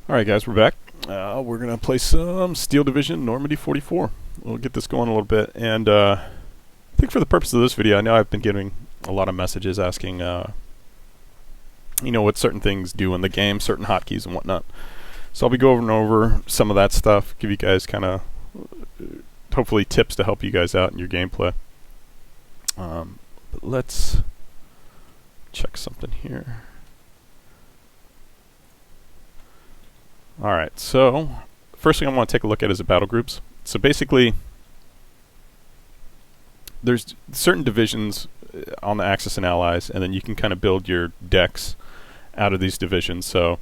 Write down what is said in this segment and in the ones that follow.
Alright guys, we're back. We're going to play some Steel Division Normandy 44. We'll get this going a little bit, and I think for the purpose of this video, I know I've been getting a lot of messages asking, you know, what certain things do in the game, certain hotkeys and whatnot. So I'll be going over some of that stuff, give you guys kind of, hopefully tips to help you guys out in your gameplay. But let's check something here. Alright, so first thing I want to take a look at is the battle groups. So basically, there's certain divisions on the Axis and Allies, and then you can kind of build your decks out of these divisions. So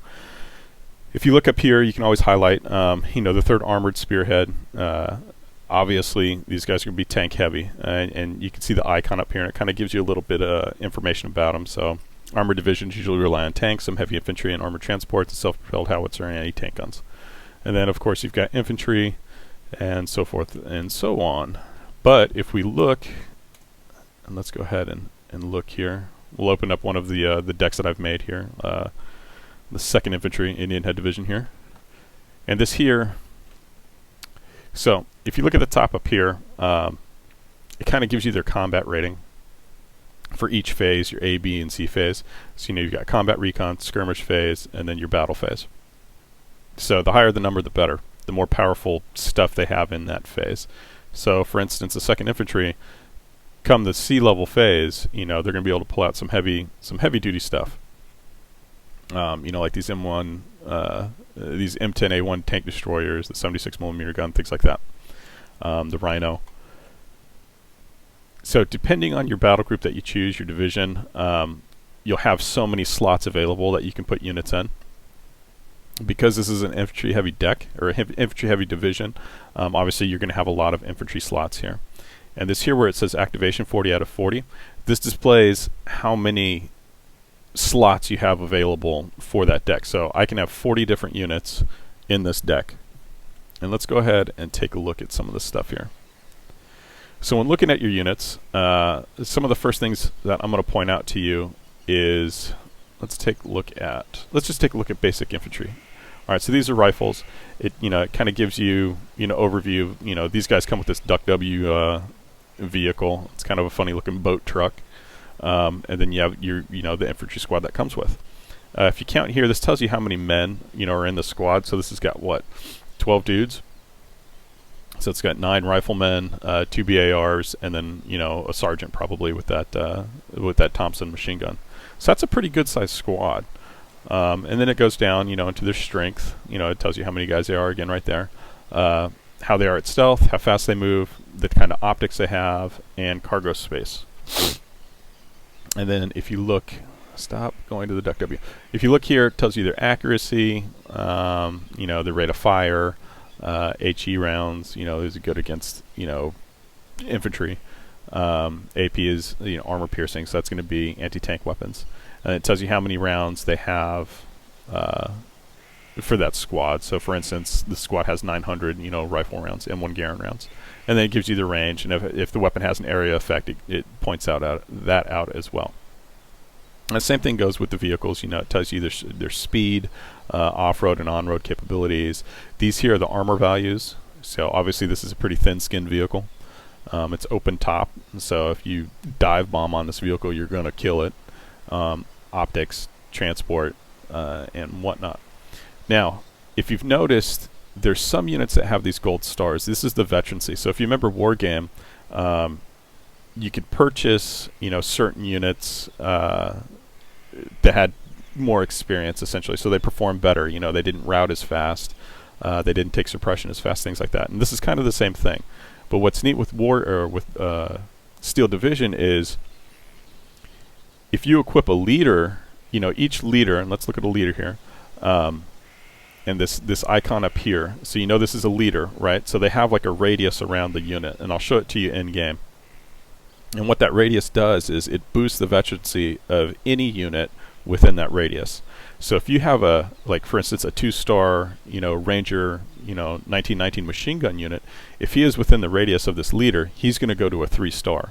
if you look up here, you can always highlight, you know, the 3rd Armored Spearhead. Obviously, these guys are going to be tank heavy, and you can see the icon up here, and it kind of gives you a little bit of information about them. So armored divisions usually rely on tanks, some heavy infantry and armored transports, and self-propelled howitzer and anti-tank guns. And then, of course, you've got infantry and so forth and so on. But if we look, and let's go ahead and look here. We'll open up one of the decks that I've made here, the 2nd Infantry Indian Head Division here. And this here, so if you look at the top up here, it kind of gives you their combat rating for each phase, your A, B, and C phase. So you know you've got combat, recon, skirmish phase, and then your battle phase. So the higher the number, the better. The more powerful stuff they have in that phase. So for instance, the 2nd Infantry, come the C level phase, you know, they're going to be able to pull out some heavy duty stuff. You know, like these M1, these M10A1 tank destroyers, the 76mm gun, things like that. The Rhino. So depending on your battle group that you choose, your division, you'll have so many slots available that you can put units in. Because this is an infantry heavy deck, or an infantry heavy division, obviously you're going to have a lot of infantry slots here. And this here where it says activation 40 out of 40, this displays how many slots you have available for that deck. So I can have 40 different units in this deck. And let's go ahead and take a look at some of this stuff here. So when looking at your units, some of the first things that I'm going to point out to you is, let's just take a look at basic infantry. All right, so these are rifles. It kind of gives you overview. You know, these guys come with this Duck W vehicle. It's kind of a funny looking boat truck, and then you have the infantry squad that comes with. If you count here, this tells you how many men are in the squad. So this has got what, 12 dudes. So it's got 9 riflemen, 2 BARs, and then a sergeant probably with that Thompson machine gun. So that's a pretty good sized squad. And then it goes down into their strength. It tells you how many guys they are again right there, how they are at stealth, how fast they move, the kind of optics they have, and cargo space. And then if you look, stop going to the Duck W. If you look here, it tells you their accuracy, their rate of fire. HE rounds, is good against, infantry. AP is, armor piercing, so that's going to be anti-tank weapons. And it tells you how many rounds they have for that squad. So for instance, the squad has 900, rifle rounds and 1 Garand rounds. And then it gives you the range, and if the weapon has an area effect, it points that out as well. And the same thing goes with the vehicles. It tells you their speed, off-road and on-road capabilities. These here are the armor values. So obviously this is a pretty thin-skinned vehicle. It's open top, so if you dive bomb on this vehicle, you're going to kill it. Optics, transport, and whatnot. Now, if you've noticed, there's some units that have these gold stars. This is the veterancy. So if you remember War Game, you could purchase, certain units that had more experience, essentially, so they performed better. They didn't rout as fast, they didn't take suppression as fast, things like that. And this is kind of the same thing. But what's neat with Steel Division is if you equip a leader, each leader, and let's look at a leader here, and this icon up here. So this is a leader, right? So they have like a radius around the unit, and I'll show it to you in game. And what that radius does is it boosts the veterancy of any unit within that radius. So if you have for instance, a 2-star, Ranger, 1919 machine gun unit, if he is within the radius of this leader, he's going to go to a 3-star.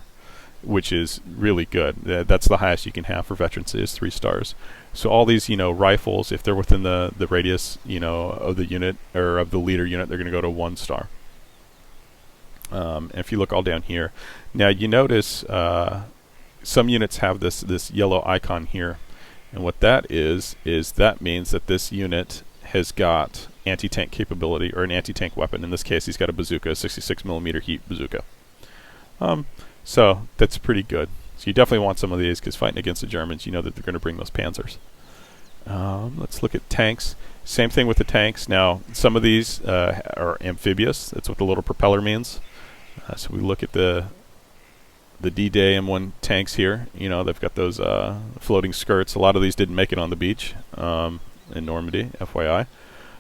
which is really good. That's the highest you can have for veterancy is 3 stars. So all these, rifles, if they're within the radius, of the unit or of the leader unit, they're going to go to 1 star. And if you look all down here, now you notice some units have this yellow icon here, and what that is that means that this unit has got anti-tank capability or an anti-tank weapon. In this case, he's got a bazooka, a 66mm heat bazooka. So that's pretty good. So you definitely want some of these because fighting against the Germans, you know that they're going to bring those panzers. Let's look at tanks. Same thing with the tanks. Now, some of these are amphibious. That's what the little propeller means. So we look at the D-Day M1 tanks here. They've got those floating skirts. A lot of these didn't make it on the beach in Normandy, FYI.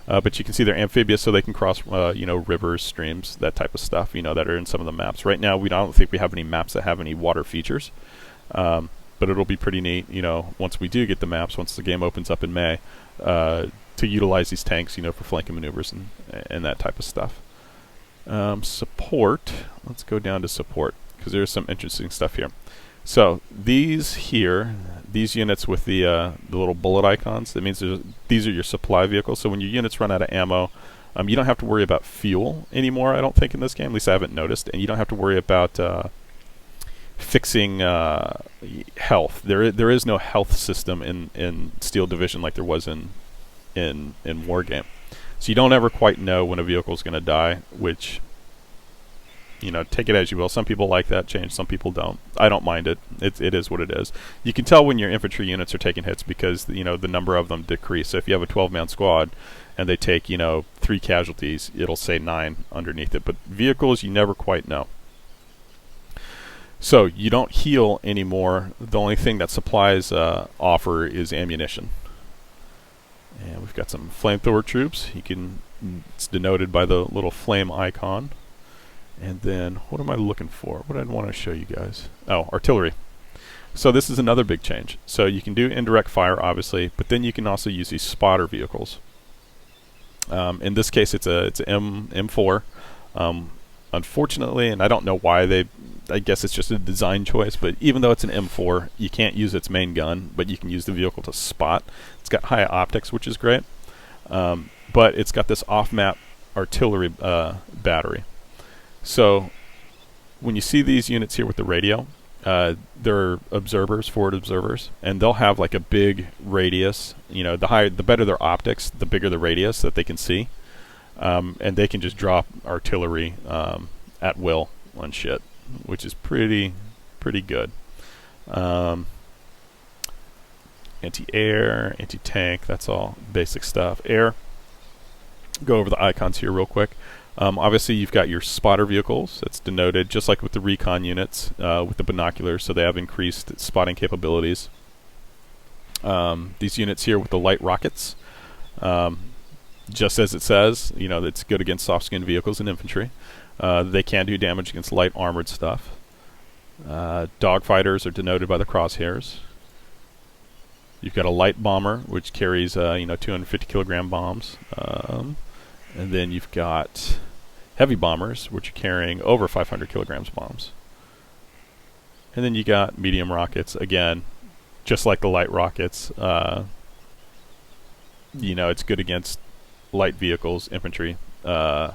But you can see they're amphibious, so they can cross, rivers, streams, that type of stuff, that are in some of the maps. Right now, I don't think we have any maps that have any water features. But it'll be pretty neat, once we do get the maps, once the game opens up in May, to utilize these tanks, for flanking maneuvers and that type of stuff. Support. Let's go down to support, because there's some interesting stuff here. So these units with the little bullet icons, that means these are your supply vehicles. So when your units run out of ammo, you don't have to worry about fuel anymore, I don't think, in this game. At least I haven't noticed. And you don't have to worry about fixing health. There is no health system in Steel Division like there was in Wargame. So you don't ever quite know when a vehicle is going to die, which, take it as you will. Some people like that change, some people don't. I don't mind it. It is what it is. You can tell when your infantry units are taking hits because, the number of them decrease. So if you have a 12-man squad and they take, 3 casualties, it'll say 9 underneath it. But vehicles, you never quite know. So you don't heal anymore. The only thing that supplies offer is ammunition. And we've got some flamethrower troops. It's denoted by the little flame icon. And then, what am I looking for? What did I want to show you guys? Oh, artillery. So this is another big change. So you can do indirect fire, obviously, but then you can also use these spotter vehicles. In this case, it's a M4. Unfortunately, and I don't know why I guess it's just a design choice, but even though it's an M4, you can't use its main gun, but you can use the vehicle to spot. It's got high optics, which is great, but it's got this off-map artillery battery. So when you see these units here with the radio, they're observers, forward observers, and they'll have like a big radius. The better their optics, the bigger the radius that they can see. And they can just drop artillery at will on shit, which is pretty good. Anti-air, anti-tank, that's all basic stuff. Air, go over the icons here real quick. Obviously, you've got your spotter vehicles. That's denoted just like with the recon units with the binoculars, so they have increased spotting capabilities. These units here with the light rockets, just as it says, it's good against soft-skinned vehicles and infantry. They can do damage against light armored stuff. Dogfighters are denoted by the crosshairs. You've got a light bomber, which carries 250 kilogram bombs. And then you've got heavy bombers, which are carrying over 500 kilograms bombs. And then you got medium rockets, again, just like the light rockets. It's good against light vehicles, infantry, gun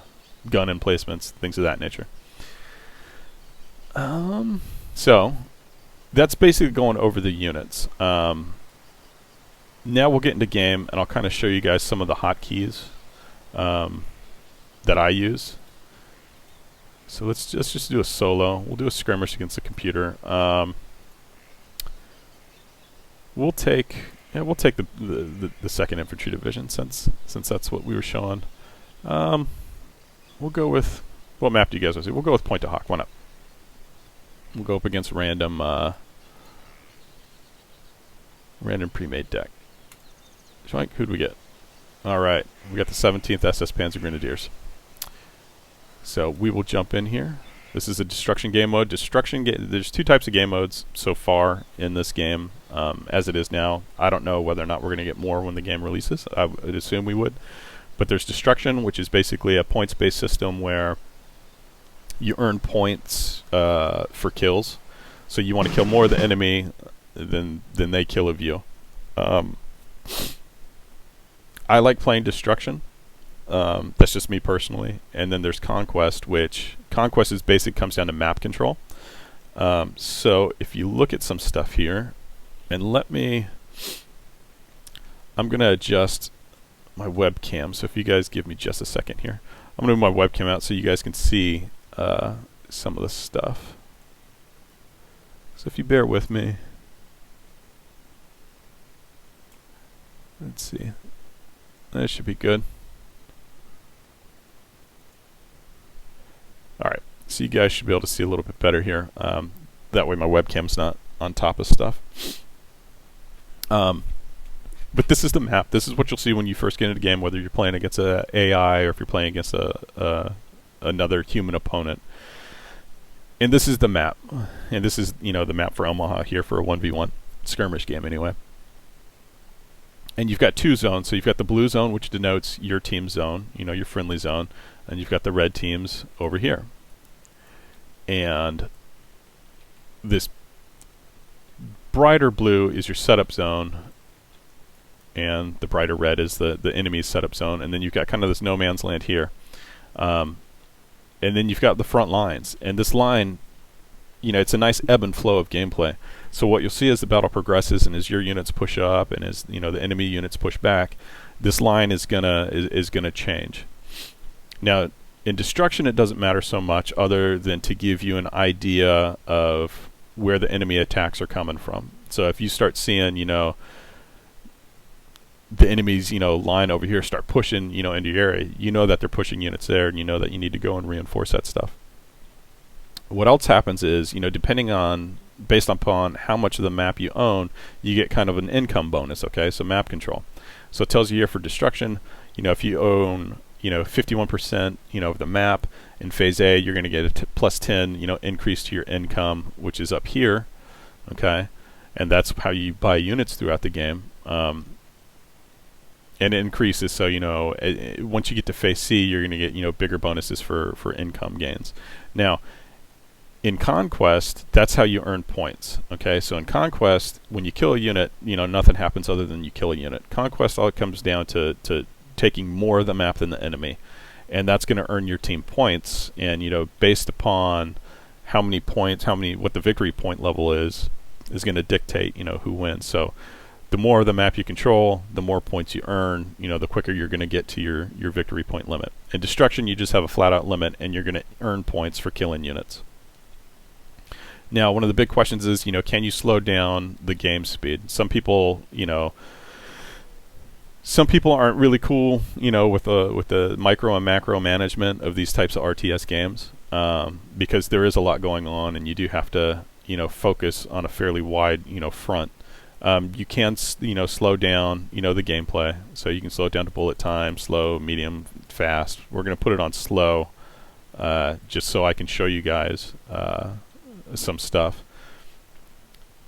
emplacements, things of that nature. So that's basically going over the units. Now we'll get into game, and I'll kind of show you guys some of the hotkeys that I use. So let's just do a solo. We'll do a skirmish against the computer. We'll take the second infantry division since that's what we were showing. We'll go with, what map do you guys want to see? We'll go with Point to Hawk. Why not? We'll go up against random pre-made deck. Who'd we get? Alright, we got the 17th SS Panzer Grenadiers. So we will jump in here. This is a destruction game mode. There's 2 types of game modes so far in this game, as it is now. I don't know whether or not we're going to get more when the game releases. I would assume we would. But there's destruction, which is basically a points-based system where you earn points for kills. So you want to kill more of the enemy than they kill of you. I like playing Destruction. That's just me personally. And then there's Conquest, which Conquest is basically comes down to map control. So if you look at some stuff here, and I'm going to adjust my webcam. So if you guys give me just a second here, I'm going to move my webcam out so you guys can see some of the stuff. So if you bear with me, let's see. That should be good. Alright, so you guys should be able to see a little bit better here. That way my webcam's not on top of stuff. But this is the map. This is what you'll see when you first get into the game, whether you're playing against a AI or if you're playing against another human opponent. And this is the map. And this is, you know, the map for Omaha here for a 1v1 skirmish game anyway. And you've got two zones. So you've got the blue zone, which denotes your team zone, you know, your friendly zone. And you've got the red teams over here. And this brighter blue is your setup zone. And the brighter red is the enemy's setup zone. And then you've got kind of this no man's land here. And then you've got the front lines. And this line, you know, it's a nice ebb and flow of gameplay. So what you'll see as the battle progresses and as your units push up and as, you know, the enemy units push back, this line is gonna change. Now, in Destruction, it doesn't matter so much other than to give you an idea of where the enemy attacks are coming from. So if you start seeing, you know, the enemy's, you know, line over here start pushing, you know, into your area, you know that they're pushing units there, and you know that you need to go and reinforce that stuff. What else happens is, you know, depending on, based upon how much of the map you own, you get kind of an income bonus, okay? So map control. So it tells you here for Destruction, you know, if you own, you know, 51%, you know, of the map in phase A, you're going to get a plus 10, you know, increase to your income, which is up here, okay? And that's how you buy units throughout the game. And it increases, so, you know, once you get to phase C, you're going to get, you know, bigger bonuses for income gains. Now, in Conquest, that's how you earn points, okay? So in Conquest, when you kill a unit, you know, nothing happens other than you kill a unit. Conquest, all it comes down to taking more of the map than the enemy. And that's going to earn your team points. And, you know, based upon how many points, what the victory point level is going to dictate, you know, who wins. So the more of the map you control, the more points you earn, you know, the quicker you're going to get to your victory point limit. In Destruction, you just have a flat-out limit, and you're going to earn points for killing units. Now, one of the big questions is, you know, can you slow down the game speed? Some people, you know, aren't really cool, you know, with the micro and macro management of these types of RTS games, because there is a lot going on, and you do have to, you know, focus on a fairly wide, you know, front. You can, you know, slow down, you know, the gameplay. So you can slow it down to bullet time, slow, medium, fast. We're going to put it on slow, just so I can show you guys some stuff.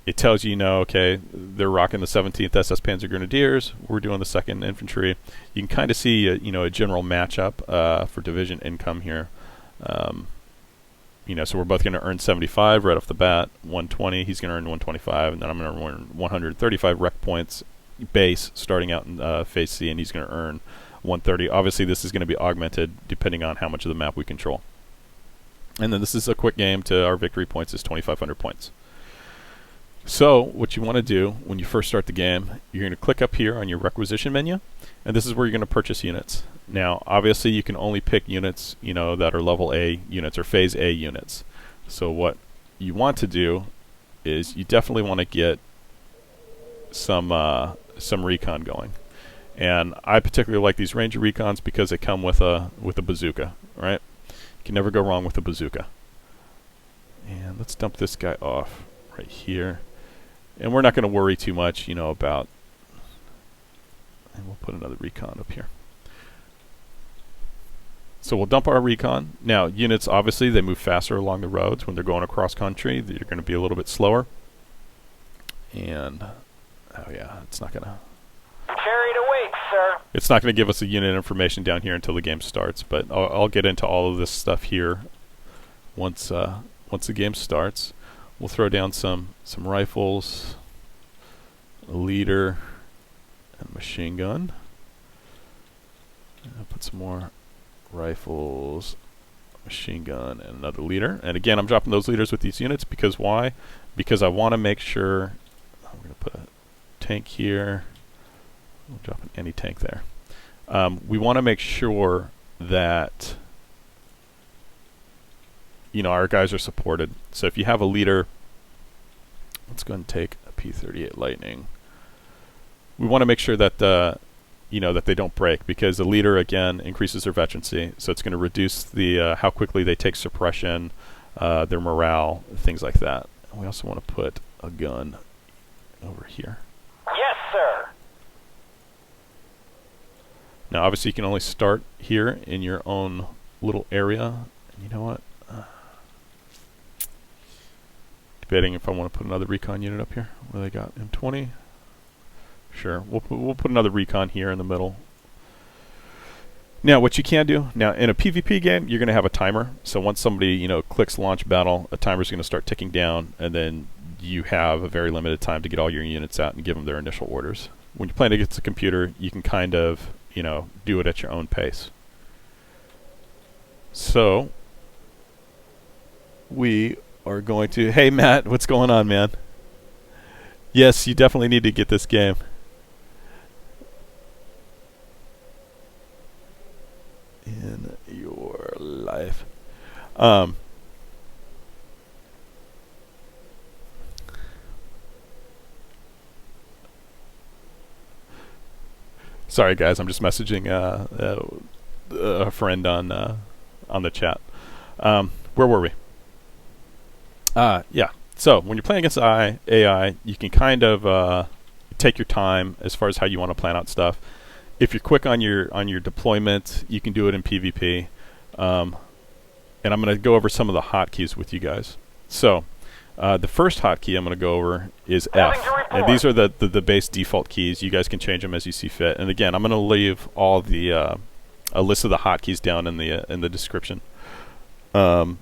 It tells you, you know, okay, they're rocking the 17th SS Panzer Grenadiers. We're doing the 2nd Infantry. You can kind of see, you know, a general matchup for division income here. You know, so we're both going to earn 75 right off the bat, 120. He's going to earn 125, and then I'm going to earn 135 rec points base starting out in phase C, and he's going to earn 130. Obviously, this is going to be augmented depending on how much of the map we control. And then this is a quick game to our victory points is 2,500 points. So what you want to do when you first start the game, you're going to click up here on your requisition menu, and this is where you're going to purchase units. Now, obviously, you can only pick units, you know, that are level A units or phase A units. So what you want to do is you definitely want to get some recon going. And I particularly like these Ranger recons because they come with a bazooka, right? You can never go wrong with a bazooka. And let's dump this guy off right here. And we're not going to worry too much, you know, about... And we'll put another recon up here. So we'll dump our recon. Now, units, obviously, they move faster along the roads. When they're going across country, they're going to be a little bit slower. And, oh yeah, it's not going to... Carried away, sir. It's not going to give us the unit information down here until the game starts, but I'll get into all of this stuff here once the game starts. We'll throw down some rifles, a leader, and a machine gun. And I'll put some more rifles, machine gun, and another leader. And again, I'm dropping those leaders with these units because why? Because I want to make sure. I'm going to put a tank here. We'll drop an anti-tank there. We want to make sure that our guys are supported. So if you have a leader, let's go ahead and take a P-38 Lightning. We want to make sure that that they don't break, because the leader again increases their veterancy, so it's going to reduce the how quickly they take suppression, their morale, things like that. And we also want to put a gun over here. Yes, sir. Now, obviously, you can only start here in your own little area. And you know what? Debating if I want to put another recon unit up here. What do they got? M20. Sure, we'll put another recon here in the middle. Now, what you can do, now in a PvP game, you're going to have a timer. So once somebody, clicks launch battle, a timer's going to start ticking down, and then you have a very limited time to get all your units out and give them their initial orders. When you're playing against a computer, you can kind of, do it at your own pace. So, we are going to, hey Matt, what's going on, man? Yes, you definitely need to get this game. In your life. Sorry guys, I'm just messaging a friend on the chat. Where were we? Yeah. So when you're playing against AI, you can kind of take your time as far as how you want to plan out stuff. If you're quick on your deployment, you can do it in PvP. And I'm going to go over some of the hotkeys with you guys. So the first hotkey I'm going to go over is F. And these are the base default keys. You guys can change them as you see fit. And again, I'm going to leave all the a list of the hotkeys down in the description. Yeah,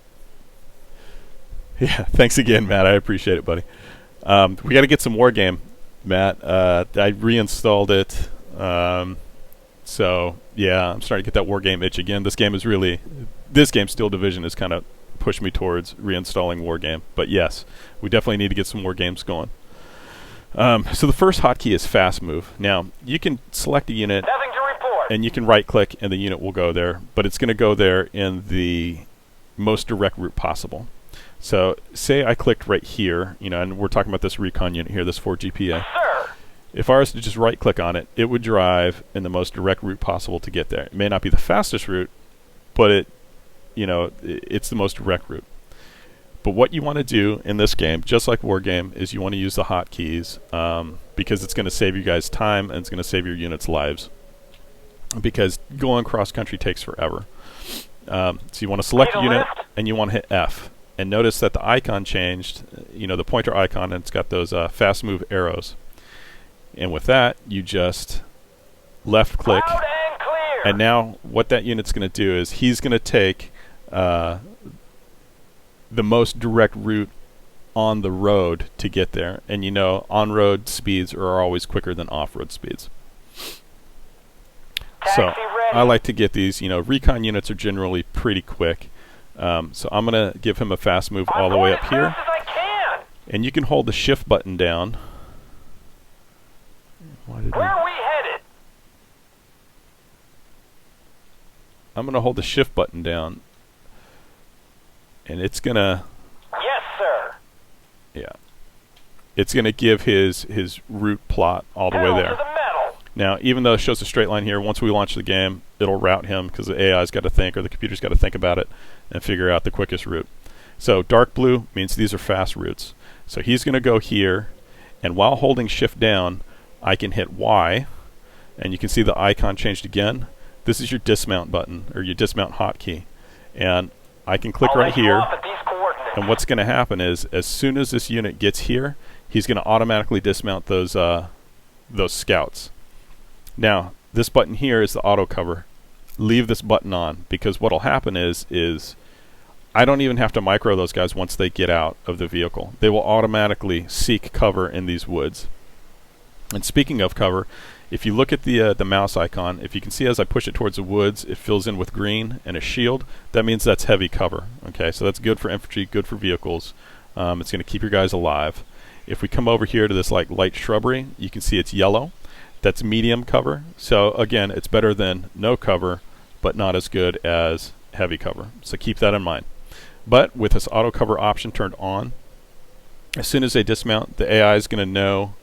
thanks again, Matt. I appreciate it, buddy. We got to get some Wargame, Matt. I reinstalled it. So yeah, I'm starting to get that Wargame itch again. This game, Steel Division, has kind of pushed me towards reinstalling Wargame. But yes, we definitely need to get some more games going. So the first hotkey is fast move. Now you can select a unit, Nothing to report. and you can right click, and the unit will go there. But it's going to go there in the most direct route possible. So say I clicked right here, and we're talking about this recon unit here, this 4 GPA. Sir. If I was to just right click on it, it would drive in the most direct route possible to get there. It may not be the fastest route, but it's the most direct route. But what you want to do in this game, just like Wargame, is you want to use the hotkeys because it's going to save you guys time and it's going to save your units' lives. Because going cross country takes forever. So you want to select a unit and you want to hit F. And notice that the icon changed, the pointer icon, and it's got those fast move arrows. And with that, you just left click. And now what that unit's going to do is he's going to take the most direct route on the road to get there. And on-road speeds are always quicker than off-road speeds. So I like to get these, recon units are generally pretty quick. So I'm going to give him a fast move all the way up here. And you can hold the shift button down. Where are we headed? I'm going to hold the shift button down. And it's going to... Yes, sir. Yeah. It's going to give his route plot all the way there. Now, even though it shows a straight line here, once we launch the game, it'll route him because the AI's got to think, or the computer's got to think about it and figure out the quickest route. So dark blue means these are fast routes. So he's going to go here, and while holding shift down, I can hit Y, and you can see the icon changed again. This is your dismount button, or your dismount hotkey. And I can click right here, and what's going to happen is, as soon as this unit gets here, he's going to automatically dismount those scouts. Now, this button here is the auto cover. Leave this button on, because what'll happen is I don't even have to micro those guys once they get out of the vehicle. They will automatically seek cover in these woods. And speaking of cover, if you look at the mouse icon, if you can see as I push it towards the woods, it fills in with green and a shield. That means that's heavy cover. Okay, so that's good for infantry, good for vehicles. It's going to keep your guys alive. If we come over here to this like light shrubbery, you can see it's yellow. That's medium cover. So again, it's better than no cover, but not as good as heavy cover. So keep that in mind. But with this auto cover option turned on, as soon as they dismount, the AI is going to know.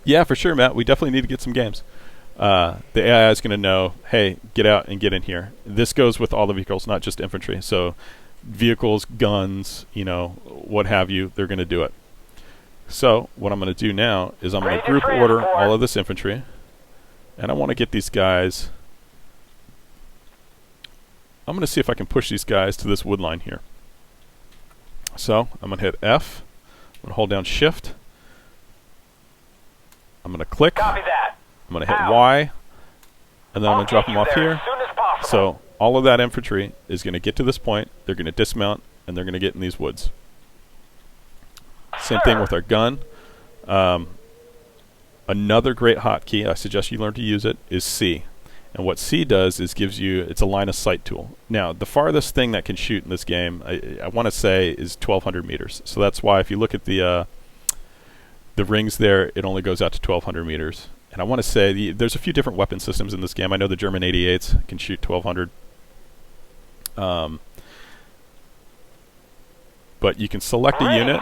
Yeah, for sure, Matt. We definitely need to get some games. The AI is going to know, hey, get out and get in here. This goes with all the vehicles, not just infantry. So vehicles, guns, you know, what have you, they're going to do it. So what I'm going to do now is I'm going to group order all of this infantry. And I want to get these guys. I'm going to see if I can push these guys to this wood line here. So I'm going to hit F. I'm going to hold down Shift. I'm going to click. Copy that. I'm going to hit Y. And then I'm going to drop them off here. As soon as possible. So all of that infantry is going to get to this point. They're going to dismount, and they're going to get in these woods. Same thing with our gun. Another great hotkey, I suggest you learn to use it, is C. And what C does is gives you, it's a line of sight tool. Now, the farthest thing that can shoot in this game, I want to say, is 1,200 meters. So that's why if you look at the rings there, it only goes out to 1,200 meters. And I want to say, there's a few different weapon systems in this game. I know the German 88s can shoot 1,200. But you can select a unit,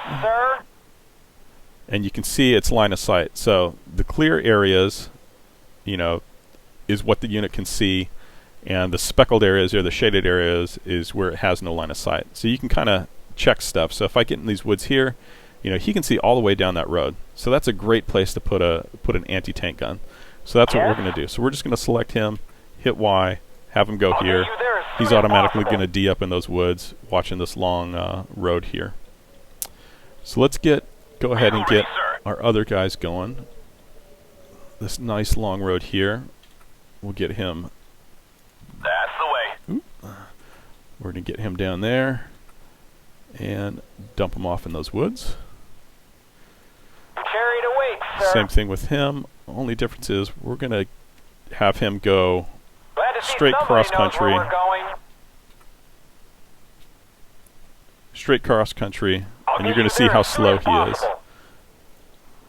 and you can see its line of sight. So the clear areas, you know, is what the unit can see, and the speckled areas or the shaded areas is where it has no line of sight. So you can kind of check stuff. So if I get in these woods here, you know, he can see all the way down that road. So that's a great place to put an anti-tank gun. So that's what we're going to do. So we're just going to select him, hit Y, have him go here. He's automatically going to D up in those woods, watching this long road here. So let's go ahead and get our other guys going. This nice long road here. We'll get him. That's the way. We're going to get him down there and dump him off in those woods. Chariot awaits, sir. Same thing with him. Only difference is we're going to have him go straight cross country. Straight cross country, and you're going to see how slow he is.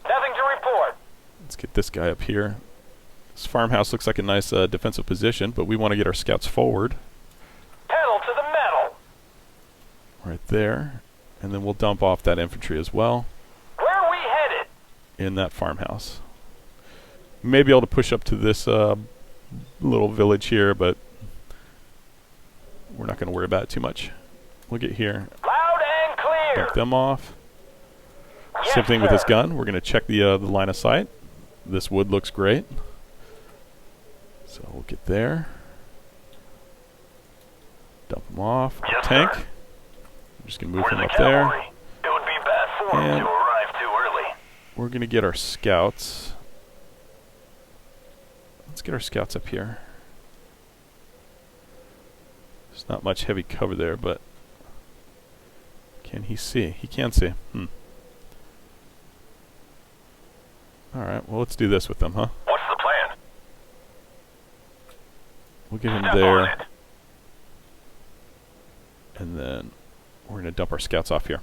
Nothing to report. Let's get this guy up here. This farmhouse looks like a nice defensive position, but we want to get our scouts forward. Pedal to the metal. Right there. And then we'll dump off that infantry as well. Where are we headed? In that farmhouse. We may be able to push up to this little village here, but we're not going to worry about it too much. We'll get here. Loud and clear. Dump them off. Yes, Same thing with sir. this gun. We're going to check the line of sight. This wood looks great. So we'll get there. Dump him off. Our Yes, tank. sir. I'm just going to move him up there. It would be bad form And to arrive too early. we're going to get our scouts. Let's get our scouts up here. There's not much heavy cover there, but can he see? He can see. Alright, well, let's do this with them, huh? What's the plan? We'll get him Step on there. it. And then we're going to dump our scouts off here.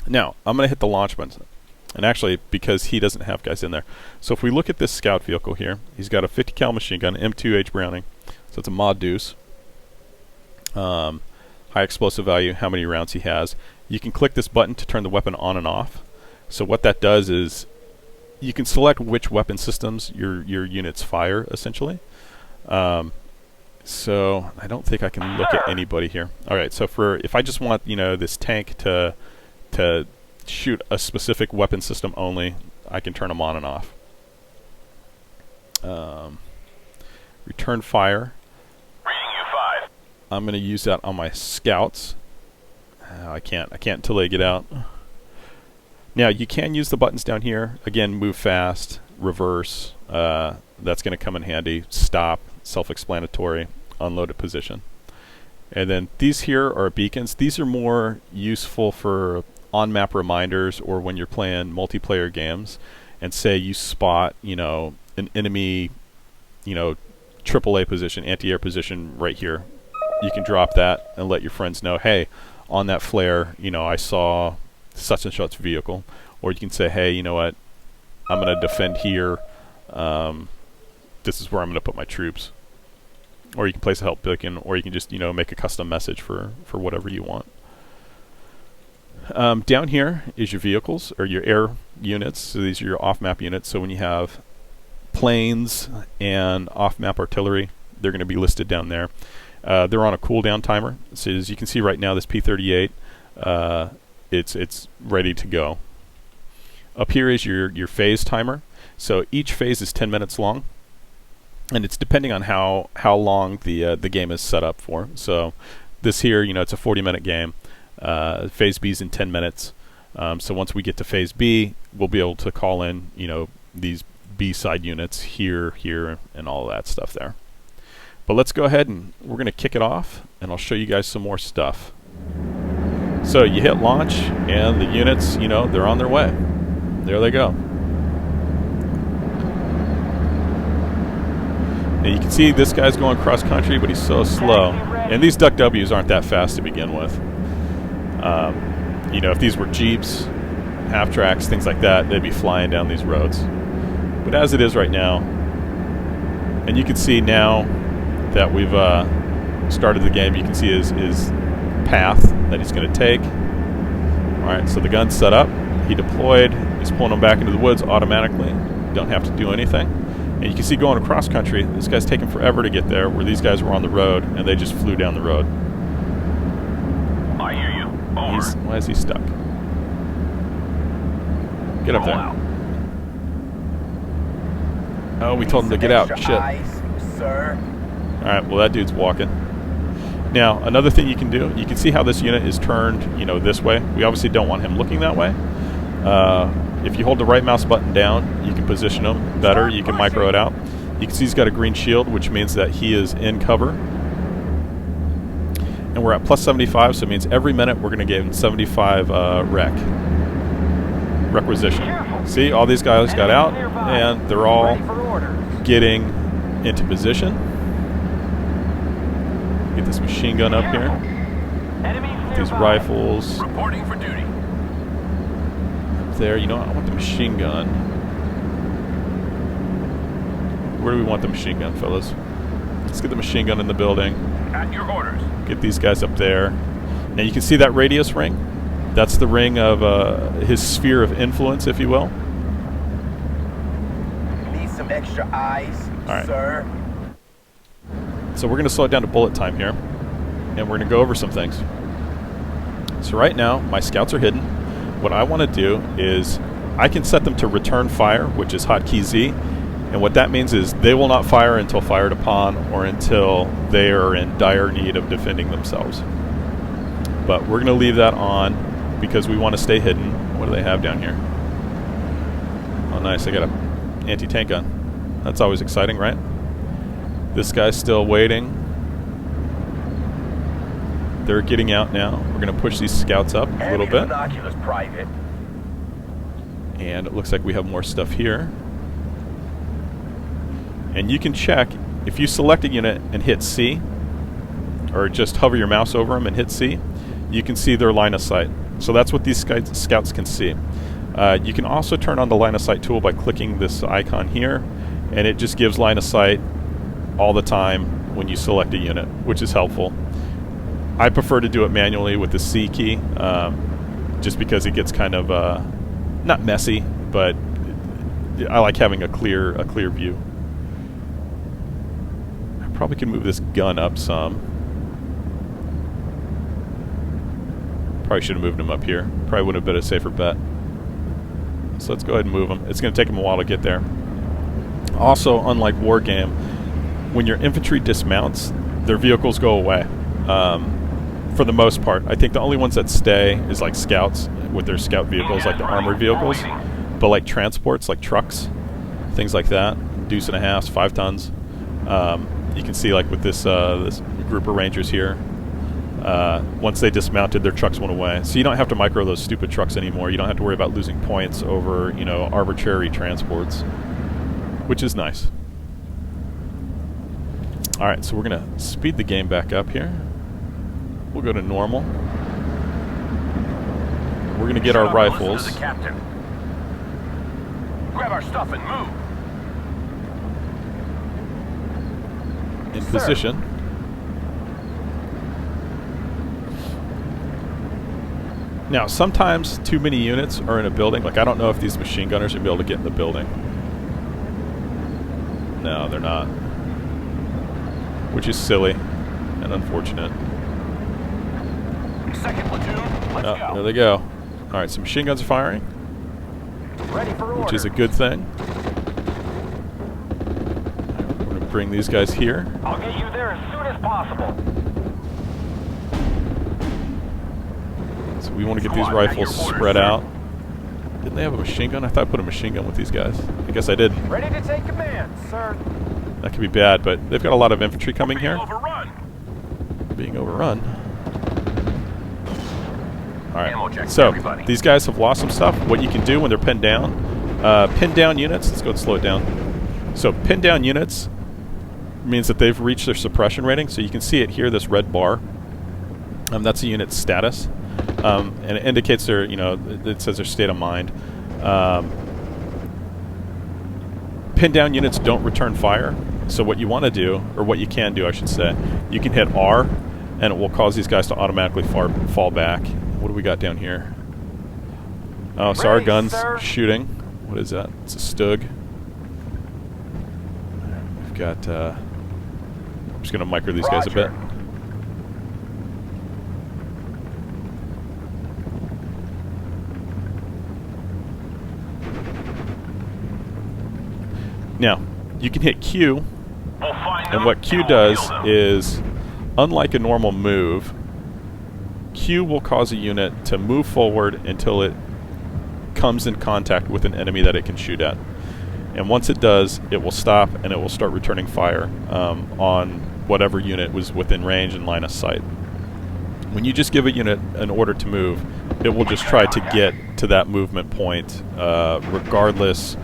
Now, I'm going to hit the launch button. And actually, because he doesn't have guys in there. So if we look at this scout vehicle here, he's got a 50 cal machine gun, M2H Browning. So it's a mod deuce. High explosive value, how many rounds he has. You can click this button to turn the weapon on and off. So what that does is you can select which weapon systems your units fire, essentially. So I don't think I can look at anybody here. All right, so if I just want, you know, this tank to shoot a specific weapon system only, I can turn them on and off. Return fire. Reading you 5. I'm going to use that on my scouts. I can't until they get out. Now you can use the buttons down here. Again, move fast, reverse. That's going to come in handy. Stop, self-explanatory. unloaded position. And then these here are beacons. These are more useful for on-map reminders or when you're playing multiplayer games and say you spot, you know, an enemy, you know, AAA position, anti-air position right here. You can drop that and let your friends know, hey, on that flare, you know, I saw such and such vehicle. Or you can say, hey, you know what, I'm going to defend here. This is where I'm going to put my troops. Or you can place a help beacon, or you can just, you know, make a custom message for whatever you want. Down here is your vehicles, or your air units. So these are your off-map units. So when you have planes and off-map artillery, they're going to be listed down there. They're on a cooldown timer. So as you can see right now, this P-38, it's ready to go. Up here is your phase timer. So each phase is 10 minutes long. And it's depending on how long the game is set up for. So this here, you know, it's a 40-minute game. Phase B is in 10 minutes. So once we get to Phase B, we'll be able to call in, you know, these B side units here, and all of that stuff there. But let's go ahead and we're going to kick it off, and I'll show you guys some more stuff. So you hit launch, and the units, you know, they're on their way. There they go. And you can see this guy's going cross country, but he's so slow. And these Duck Ws aren't that fast to begin with. You know, if these were Jeeps, half tracks, things like that, they'd be flying down these roads. But as it is right now, and you can see now that we've started the game, you can see his path that he's going to take. Alright, so the gun's set up. He deployed. He's pulling them back into the woods automatically. Don't have to do anything. And you can see going across country, this guy's taking forever to get there, where these guys were on the road, and they just flew down the road. I hear you. Over. Why is he stuck? Get up there. Oh, we told him to get out. Shit. Alright, well that dude's walking. Now, another thing you can do, you can see how this unit is turned, you know, this way. We obviously don't want him looking that way. If you hold the right mouse button down, you can position him better. You can micro it out. You can see he's got a green shield, which means that he is in cover. And we're at plus 75, so it means every minute we're going to give him 75 requisition. See, all these guys got out, and they're all getting into position. Get this machine gun up here. These rifles. Reporting for duty. There, you know, I want the machine gun. Where do we want the machine gun, fellas? Let's get the machine gun in the building. At your orders. Get these guys up there. Now you can see that radius ring. That's the ring of his sphere of influence, if you will. Need some extra eyes, sir. So we're going to slow it down to bullet time here, and we're going to go over some things. So right now, my scouts are hidden. What I want to do is I can set them to return fire, which is hotkey Z, and what that means is they will not fire until fired upon or until they are in dire need of defending themselves. But we're going to leave that on because we want to stay hidden. What do they have down here? Oh nice, I got an anti-tank gun. That's always exciting, right? This guy's still waiting. They're getting out now. We're going to push these scouts up a little bit. And it looks like we have more stuff here. And you can check, if you select a unit and hit C, or just hover your mouse over them and hit C, you can see their line of sight. So that's what these scouts can see. You can also turn on the line of sight tool by clicking this icon here, and it just gives line of sight all the time when you select a unit, which is helpful. I prefer to do it manually with the C key, just because it gets kind of not messy, but I like having a clear view. I probably can move this gun up some. Probably should have moved him up here. Probably would have been a safer bet. So let's go ahead and move him. It's going to take him a while to get there. Also, unlike War Game, when your infantry dismounts, their vehicles go away. For the most part. I think the only ones that stay is like scouts with their scout vehicles, like the armored vehicles. But like transports, like trucks, things like that, deuce and a half, 5 tons, you can see like with this this group of Rangers here, once they dismounted, their trucks went away. So you don't have to micro those stupid trucks anymore. You don't have to worry about losing points over, you know, arbitrary transports, which is nice. Alright, so we're going to speed the game back up here. We'll go to normal. We're going to get our rifles. To the captain. Grab our stuff and move. In position. Now, sometimes too many units are in a building. Like, I don't know if these machine gunners are able to get in the building. No, they're not. Which is silly and unfortunate. Second platoon, let's go. There they go. Alright, so machine guns are firing. Ready for order. Which is a good thing. We're going to bring these guys here. I'll get you there as soon as possible. So we want to get these rifles spread out. Didn't they have a machine gun? I thought I put a machine gun with these guys. I guess I didn't. Ready to take command, sir. That could be bad, but they've got a lot of infantry coming here. Overrun. Being overrun. Ammo check, Alright, so everybody. these guys have lost some stuff. What you can do when they're pinned down, units, let's go and slow it down. So pinned down units means that they've reached their suppression rating. So you can see it here, this red bar. That's a unit's status. And it indicates their, you know, it says their state of mind. Pinned down units don't return fire. So what you want to do, or what you can do, I should say, you can hit R, and it will cause these guys to automatically fall back. What do we got down here? Oh, so our gun's shooting. What is that? It's a Stug. We've got, I'm just going to micro these guys a bit. Now, you can hit Q, and what Q does is, unlike a normal move, Q will cause a unit to move forward until it comes in contact with an enemy that it can shoot at. And once it does, it will stop and it will start returning fire on whatever unit was within range and line of sight. When you just give a unit an order to move, it will just try to get to that movement point regardless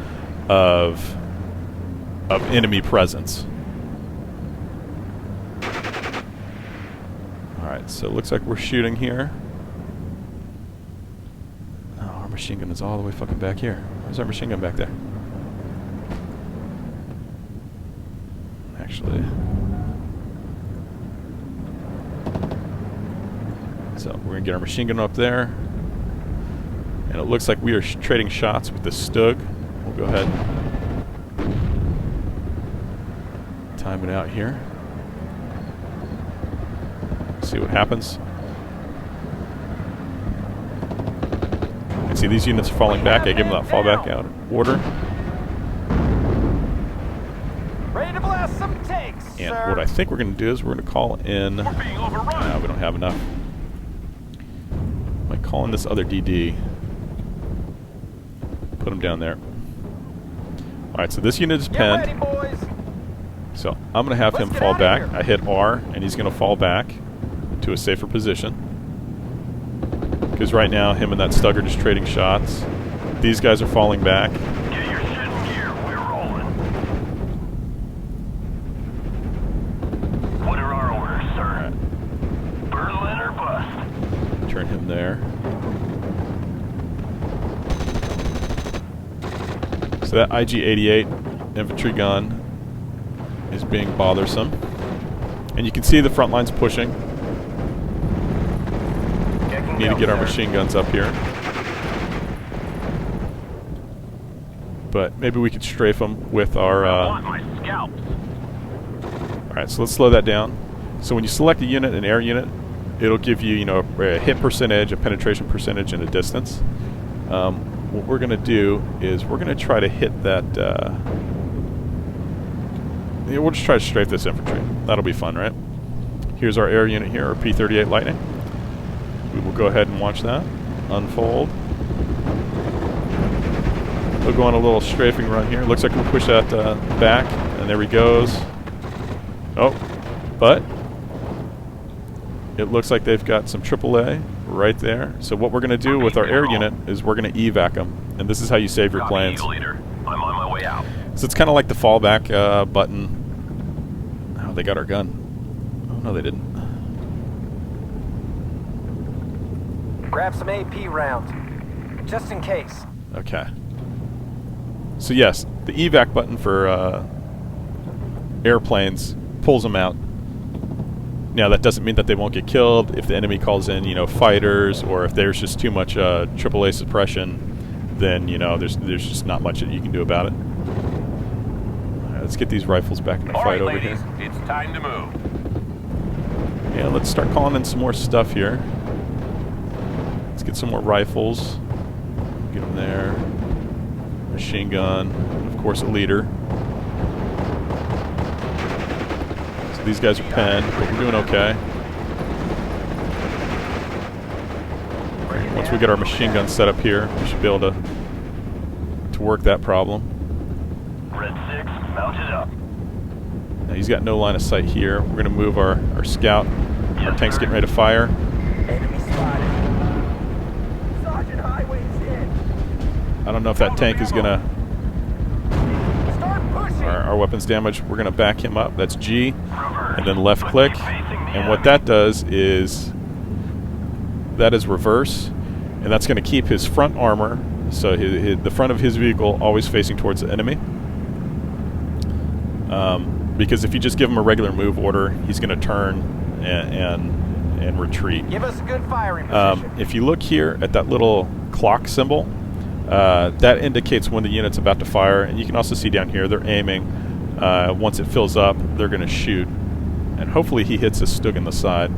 of enemy presence. Alright, so it looks like we're shooting here. Oh, our machine gun is all the way fucking back here. Where's our machine gun back there? Actually. So we're going to get our machine gun up there. And it looks like we are trading shots with the Stug. We'll go ahead and time it out here. See what happens. You can see these units are falling back. I give them that fallback out order. Ready to blast some tanks, And sir. what I think we're going to do is we're going to call in... We're being overrun. we don't have enough. I might call in this other DD. Put him down there. Alright, so this unit is pinned. Get ready, boys. So I'm going to have him Let's get fall outta back. here. I hit R, and he's going to fall back to a safer position. Because right now, him and that Stug are just trading shots. These guys are falling back. Get your shit in gear. We're rolling. What are our orders, sir? Right. Berlin or bust. Turn him there. So that IG-88 infantry gun is being bothersome. And you can see the front lines pushing. We need to get our machine guns up here. But maybe we could strafe them with our... I want my scalps. Alright, so let's slow that down. So when you select a unit, an air unit, it'll give you, you know, a hit percentage, a penetration percentage, and a distance. What we're going to do is we're going to try to hit that... we'll just try to strafe this infantry. That'll be fun, right? Here's our air unit here, our P-38 Lightning. We will go ahead and watch that unfold. We'll go on a little strafing run here. Looks like we'll push that back, and there he goes. Oh, but it looks like they've got some AAA right there. So what we're going to do with our air unit is we're going to evac them. And this is how you save your Copy, planes. Eagle Leader. I'm on my way out. So it's kind of like the fallback button. Oh, they got our gun. Oh, no, they didn't. Grab some AP rounds, just in case. Okay. So yes, the evac button for airplanes pulls them out. Now that doesn't mean that they won't get killed if the enemy calls in, you know, fighters, or if there's just too much AAA suppression, then you know there's just not much that you can do about it. All right, let's get these rifles back in the fight over ladies, here. it's time to move. Yeah, let's start calling in some more stuff here. Let's get some more rifles. Get them there. Machine gun, and of course a leader. So these guys are penned, but we're doing okay. Once we get our machine gun set up here, we should be able to work that problem. Red 6, mounted up. Now he's got no line of sight here. We're going to move our scout. Our tank's getting ready to fire. Enemy spotted. Sergeant Highway's hit. I don't know if that tank is going to... Start pushing. Our weapons damage, we're going to back him up. That's G. And then left click. And what that does is... that is reverse. And that's going to keep his front armor, so the front of his vehicle, always facing towards the enemy. Because if you just give him a regular move order, he's going to turn and retreat. Give us a good firing position. If you look here at that little clock symbol, that indicates when the unit's about to fire. And you can also see down here, they're aiming. Once it fills up, they're going to shoot. And hopefully he hits a Stug in the side.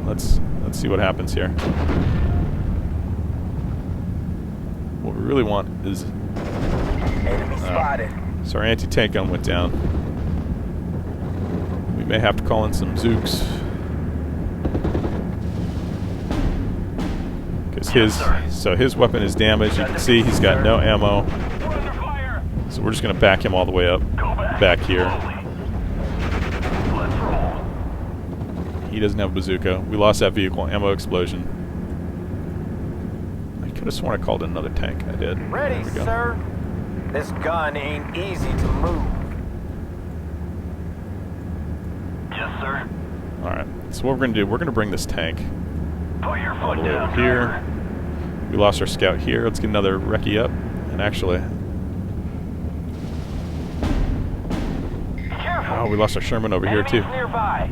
Let's see what happens here. What we really want is... Enemy spotted. so our anti-tank gun went down. We may have to call in some Zooks. Because his weapon is damaged. You can see he's got no ammo. We're under fire. So we're just going to back him all the way up. Back here. Let's roll. He doesn't have a bazooka. We lost that vehicle. Ammo explosion. I could have sworn I called in another tank. I did. Ready, There we go. sir. This gun ain't easy to move. Yes, sir. Alright. So what we're going to do, we're going to bring this tank Put your all foot the way down, over here. driver. We lost our scout here. Let's get another recce up. And actually... Careful. oh, we lost our Sherman over here too. Enemies nearby.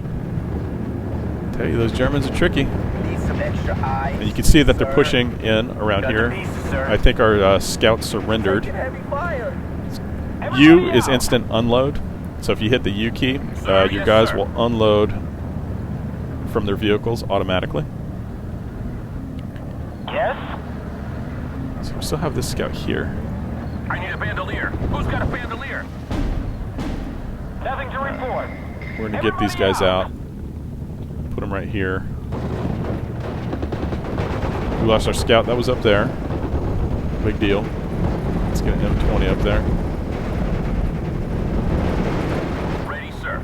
Tell you, those Germans are tricky. Need some extra eyes. And you can see that they're pushing in around here. I think our scouts surrendered. Heavy fire. U is instant unload. So if you hit the U key, Sir, your yes, guys sir. will unload from their vehicles automatically. Yes? So we still have this scout here. I need a bandolier. Who's got a bandolier? Nothing to report. We're going to get these guys out. Put them right here. We lost our scout. That was up there. Big deal. Let's get an M20 up there. Ready, sir.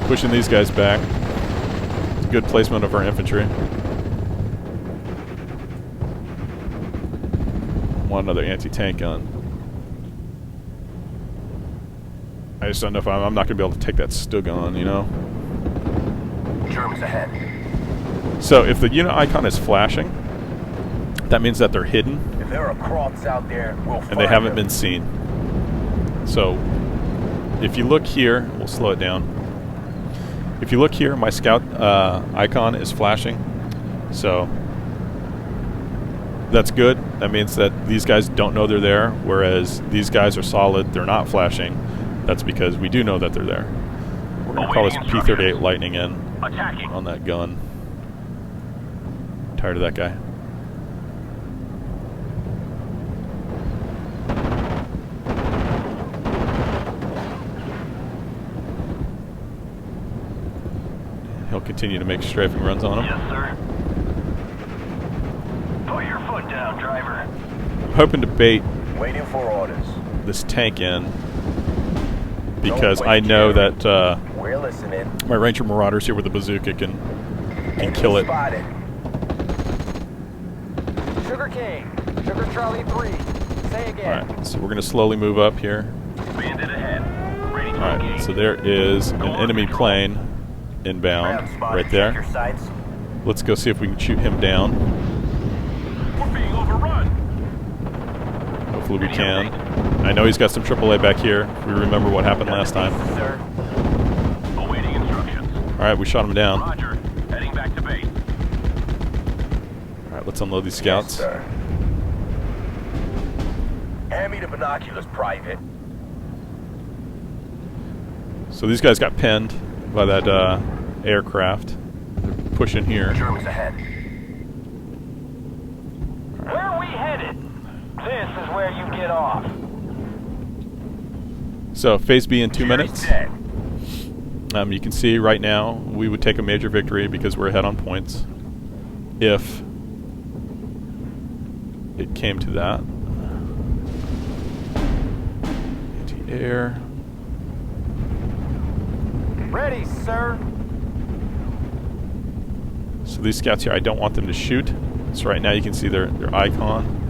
Pushing these guys back. Good placement of our infantry. Want another anti-tank gun. I just don't know if I'm not going to be able to take that Stug on, you know? Germans ahead. So if the unit icon is flashing, that means that they're hidden If there are Krauts out there, we'll and they haven't been seen. So if you look here, we'll slow it down. If you look here, my scout icon is flashing. So that's good. That means that these guys don't know they're there, whereas these guys are solid, they're not flashing. That's because we do know that they're there. We're going to call this P-38 Lightning in Attacking. on that gun. Tired of that guy. He'll continue to make strafing runs on him. Yes, sir. Put your foot down, driver. I'm hoping to bait Waiting for orders. this tank in because I know that We're listening. my Ranger Marauders here with the bazooka can kill it. Spotted. Sugar King. Sugar Charlie 3. Say again. Alright, so we're going to slowly move up here. Bandit ahead. Ready to Alright, engage. so there is an enemy plane inbound right there. Let's go see if we can shoot him down. We're being overrun. Hopefully we can. I know he's got some AAA back here. If we remember what happened last time. Sir. Awaiting instructions. Alright, we shot him down. Roger. Heading back to base. Alright, let's unload these scouts. Yes, sir. Hand me the binoculars, Private. So these guys got pinned by that aircraft. They're pushing here. Germans ahead. Where are we headed? This is where you get off. So phase B in 2 minutes. Dead. You can see right now we would take a major victory because we're ahead on points. If it came to that. Anti-air. Ready, sir. So these scouts here, I don't want them to shoot. So right now you can see their icon.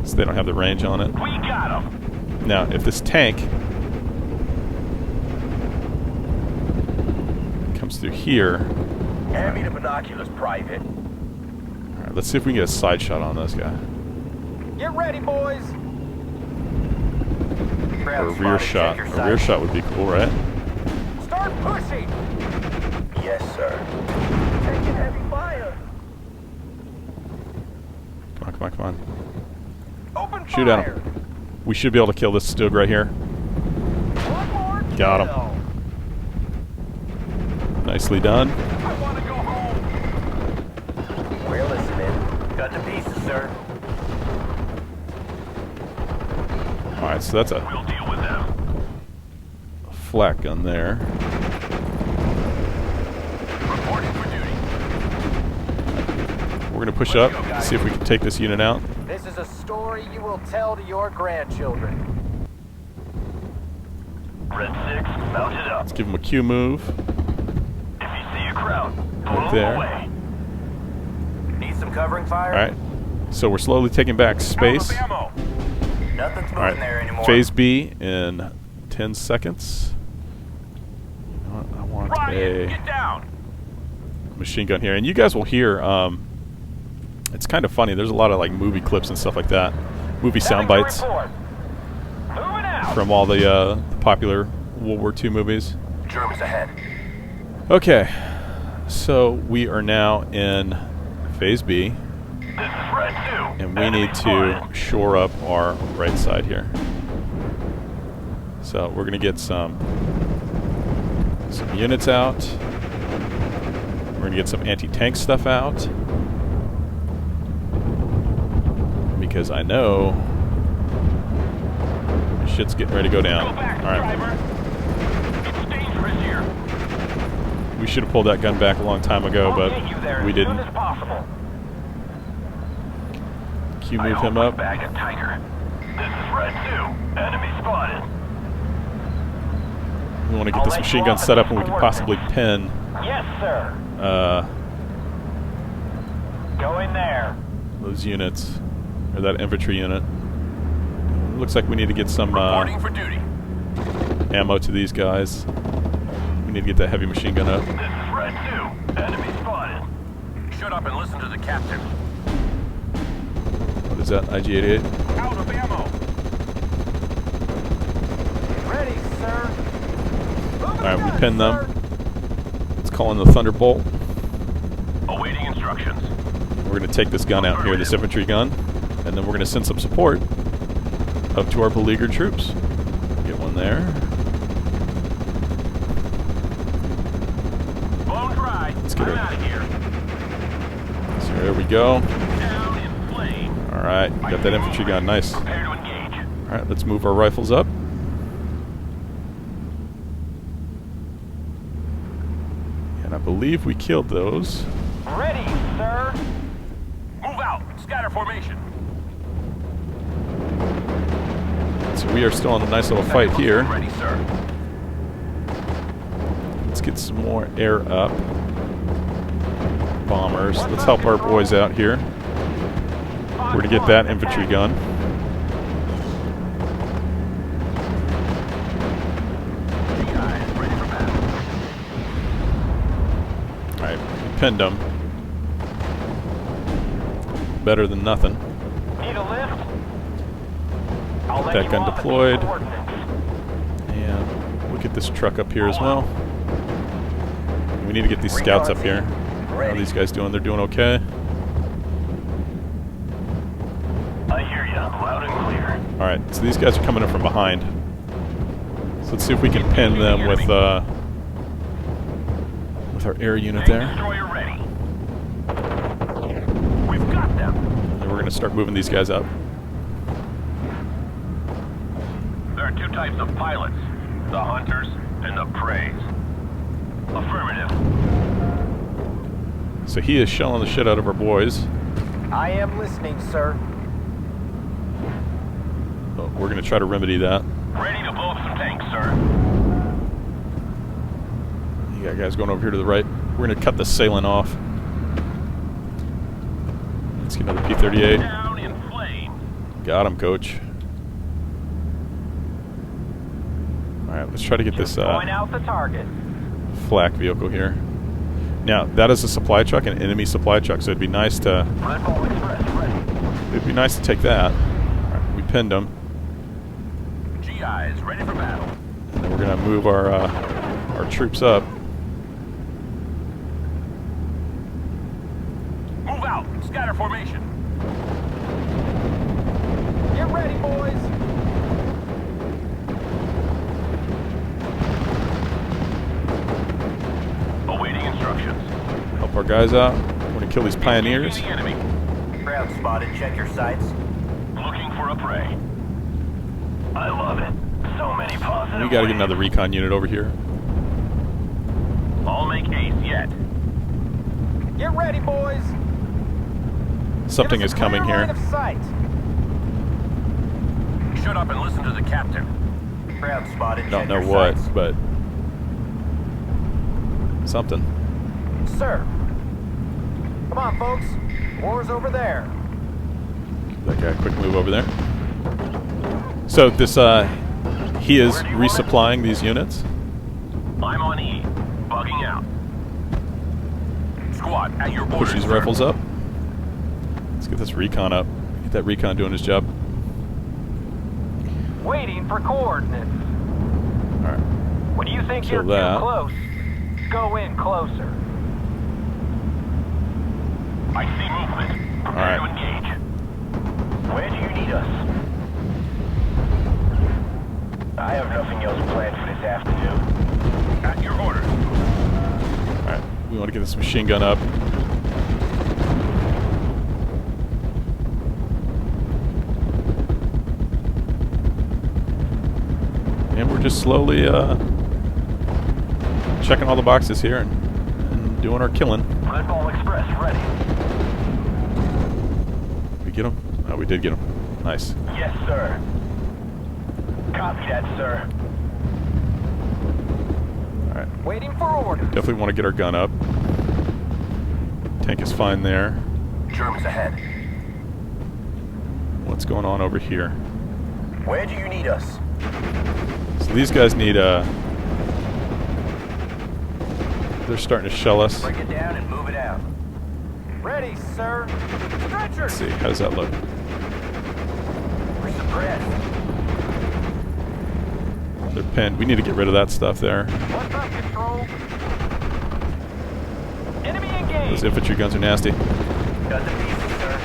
So they don't have the range on it. We got him. Now, if this tank comes through here, Hand me the binoculars, Private. alright, let's see if we can get a side shot on this guy. Get ready, boys. Or a rear shot. A rear shot would be cool, right? Start pushing. Yes, sir. Taking heavy fire. Come on, come on, come on. Open Shoot fire. at him. We should be able to kill this Stug right here. One more Got him. kill. Nicely done. I want to go home. We're listening. Got the pieces, sir. Alright, so that's a We'll deal with them. flak gun there. Reporting for duty. We're going to push up, see if we can take this unit out. This is a story you will tell to your grandchildren. Red 6, mount it up. Let's give them a Q move. If you see a crowd, pull Right them there. away. Need some covering fire? Alright, so we're slowly taking back space. Out of ammo. Nothing's moving Alright, there anymore. phase B in 10 seconds. You know what? I want Ryan, a get down. machine gun here. And you guys will hear, it's kind of funny, there's a lot of like movie clips and stuff like that. Movie sound Having to bites report. Moving out. from all the popular World War II movies. Germans ahead. Okay, so we are now in phase B. This is Red 2. And we need to shore up our right side here. So we're going to get some units out. We're going to get some anti-tank stuff out. Because I know shit's getting ready to go down. Go back, Alright. driver. It's dangerous here. We should have pulled that gun back a long time ago, I'll but get you there we as soon didn't. as possible. Q move him up. Bag of Tiger. This is Red 2. Enemy spotted. We want to get this machine gun set up and we can possibly pin Yes, sir. Go in there. those units, or that infantry unit. Looks like we need to get some Reporting for duty. ammo to these guys. We need to get that heavy machine gun up. This is Red 2. Enemy spotted. Shut up and listen to the captain. What is that, IG-88? Out of ammo. Ready, sir. Alright, we pinned them. Let's call in the Thunderbolt. Awaiting instructions. We're going to take this gun out here, this infantry gun, and then we're going to send some support up to our beleaguered troops. Get one there. Blown dry. Let's get I'm her. out of here. So there we go. Down in flame. Alright, got that infantry gun, nice. Prepare to engage. Alright, let's move our rifles up. And I believe we killed those. Ready, sir. Move out. Scatter formation. So we are still in a nice little fight here. Ready, sir. Let's get some more air up. Bombers. Let's help our boys out here. We're to get that infantry gun. Alright, we pinned them. Better than nothing. Need a lift? Get that gun deployed. And we'll get this truck up here as well. We need to get these scouts up here. How are these guys doing? They're doing okay. I hear you, loud and clear. Alright, so these guys are coming in from behind. So let's see if we can pin them with our air unit there. Destroyer ready. We've got them. And we're going to start moving these guys up. There are two types of pilots, the hunters and the preys. Affirmative. So he is shelling the shit out of our boys. I am listening, sir. But we're going to try to remedy that. Ready to blow up some tanks, sir. You got guys going over here to the right. We're going to cut the sailing off. Let's get another P-38. Down in flames. Got him, coach. Alright, let's try to get this Point out the target. flak vehicle here. Now, that is a supply truck, an enemy supply truck, so it'd be nice to... Red Ball Express ready. It'd be nice to take that. Alright, we pinned them. GIs ready for battle. And then we're going to move our troops up. Move out. Scatter formation. Get ready, boys. Awaiting instructions. Help our guys out. We're going to kill these pioneers. Engaging the enemy. Ground spotted. Check your sights. Looking for a prey. I love it. So many positive. We got to get waves. another recon unit over here. I'll make ace yet. Get ready, boys. Something Give is us a coming clear here. line of sight. Shut up and listen to the captain. Ground spotted. Don't Check know your what, sights. but something. Sir. Come on, folks. War's over there. That guy, quick move over there. So this, he is resupplying these units. I'm on E. Bugging out. Squad, at your Push orders, these sir. rifles up. Let's get this recon up. Get that recon doing his job. Waiting for coordinates. Alright. When you think Kill you're that. too close, go in closer. I see movement. Prepare to engage. Where do you need us? I have nothing else planned for this afternoon. At your orders. Alright. We want to get this machine gun up. And we're just slowly checking all the boxes here and doing our killing. Red Ball Express ready. We get them? Oh, we did get them. Nice. Yes, sir. Copy that, sir. Alright. Waiting for orders. Definitely want to get our gun up. Tank is fine there. Germans ahead. What's going on over here? Where do you need us? So these guys need they're starting to shell us. Break it down and move it out. Ready, sir. Stretcher. Let's see, how does that look? We're suppressed. They're pinned. We need to get rid of that stuff there. What's up, control? Enemy engaged. Those infantry guns are nasty. Got the pieces, sir.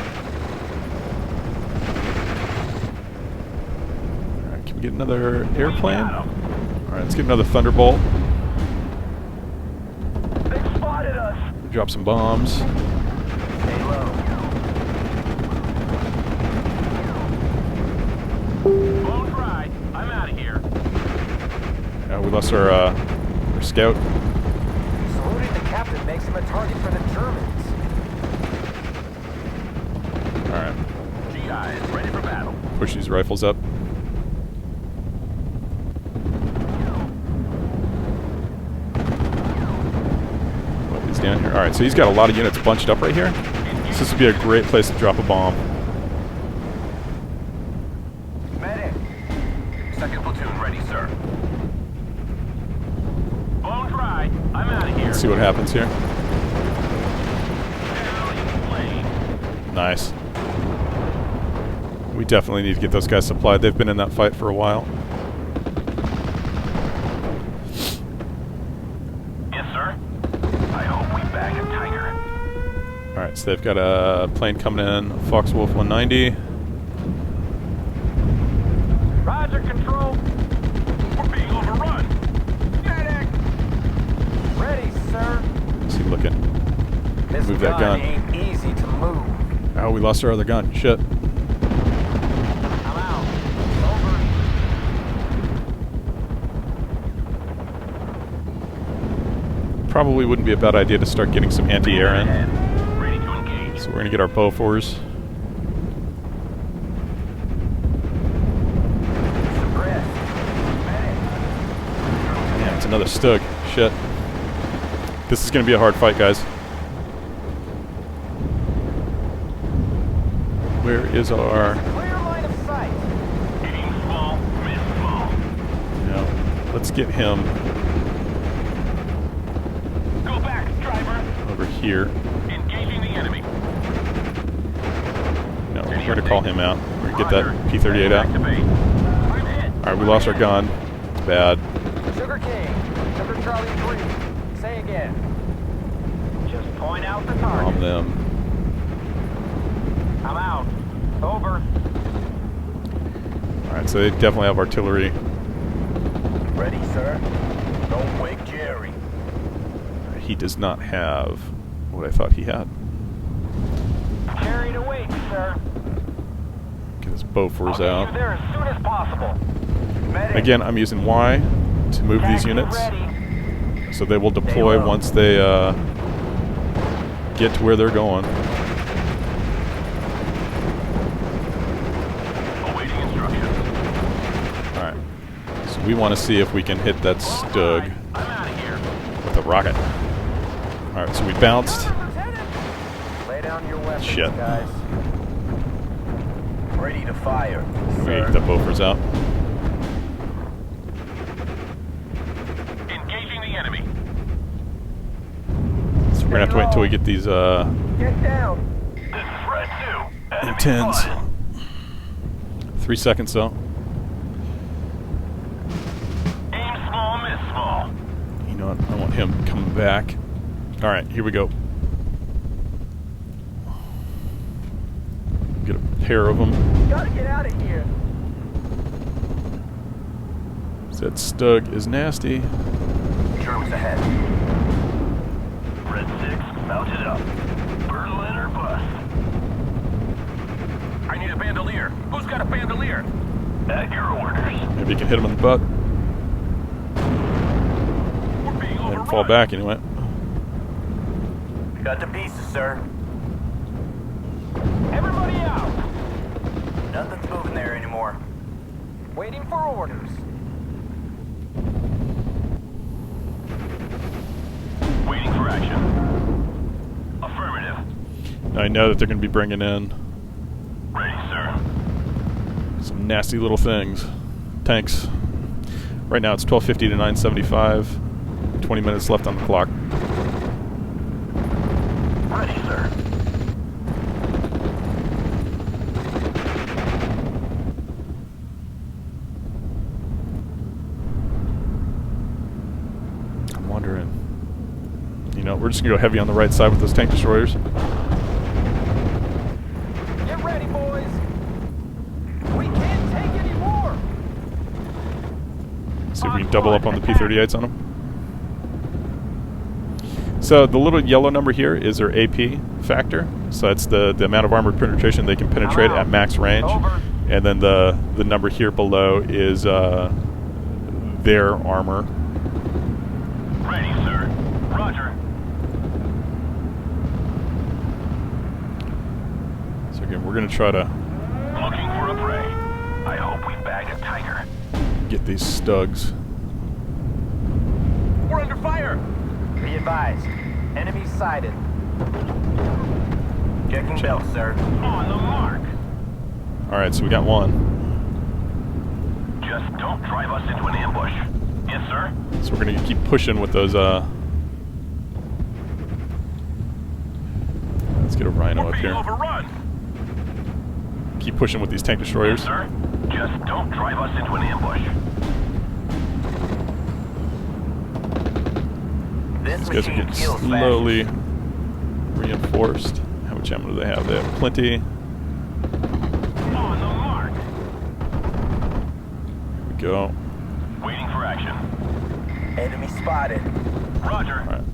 Alright, can we get another airplane? Alright, let's get another Thunderbolt. They spotted us. Drop some bombs. Stay low. Blown dry. I'm out of here. We lost our scout. Saluting the captain makes him a target for the Germans. Alright, GIs ready for battle. push these rifles up. down here. Alright, so he's got a lot of units bunched up right here. So this would be a great place to drop a bomb. Medic. Second platoon ready, sir. Blown dry. I'm out of here. Let's see what happens here. Nice. We definitely need to get those guys supplied. They've been in that fight for a while. Yes, sir. I hope we bag a tiger. Alright, so they've got a plane coming in, Fox Wolf 190. Roger, control. We're being overrun. Medic! Ready, sir. What's he looking? This Move that gun. ain't easy to move. Oh, we lost our other gun. Shit. I'm out. Over. Probably wouldn't be a bad idea to start getting some anti-air in. Ready to engage. So we're gonna get our Bofors. Suppressed. Medic. Yeah, it's another Stug. Shit. This is gonna be a hard fight, guys. Where is our... Clear line of sight. Aim small, miss small. No. Let's get him Go back, driver. over here. Engaging the enemy. No, we're gonna call him out. We're gonna get that P-38 out. Activate. I'm hit. Alright, we lost our gun. Bad. Sugar King. Sugar Charlie 3. Say again. Just point out the target. Bomb them. I'm out. Over. Alright, so they definitely have artillery. Ready, sir. Don't wake Jerry. He does not have what I thought he had. Carried away, sir. Get his Bofors I'll out. get you there as soon as possible. Medic. Again, I'm using Y to move these Taxi units. ready. So they will deploy will. once they get to where they're going. Awaiting instructions. Alright. So we want to see if we can hit that Stug I'm out of here. with a rocket. Alright, so we bounced. Lay down your weapons, Shit. guys. Ready to fire. We get the Bofors out. Engaging the enemy. So we're gonna have to wait until we get these Get down. This is Red 2. Enemy M10s. spotted. 3 seconds though. Aim small, miss small. You know what? I want him coming back. Alright, here we go. Get a pair of them. Gotta get out of here. That Stug is nasty. Germans ahead. Red 6, mounted up. Berlin or bust. I need a bandolier. Who's got a bandolier? At your orders. Maybe you can hit him in the butt. We're being Let him overrun. fall back anyway. Got the pieces, sir. Everybody out. Nothing's moving there anymore. Waiting for orders. Waiting for action. Affirmative. I know that they're going to be bringing in Ready, sir. some nasty little things. Tanks. Right now it's 1250 to 975. 20 minutes left on the clock. Ready, sir. I'm wondering. You know, we're just going to go heavy on the right side with those tank destroyers. Get ready, boys. We can't take any more. See if we can double up on the P-38s on them. So the little yellow number here is their AP factor. So that's the amount of armor penetration they can penetrate at max range. Over. And then the number here below is their armor. Ready, sir. Roger. So again, we're going to try to Looking for a prey. I hope we bag a tiger. get these Stugs. We're under fire. Be advised. Enemy sighted. Checking belt, sir. On the mark. Alright, so we got one. Just don't drive us into an ambush. Yes, sir. So we're gonna keep pushing with those, let's get a Rhino up here. Overrun. Keep pushing with these tank destroyers. Yes, sir. Just don't drive us into an ambush. These guys are getting slowly reinforced. How much ammo do they have? They have plenty. On the mark. Here we go. Waiting for action. Enemy spotted. Roger. Alright,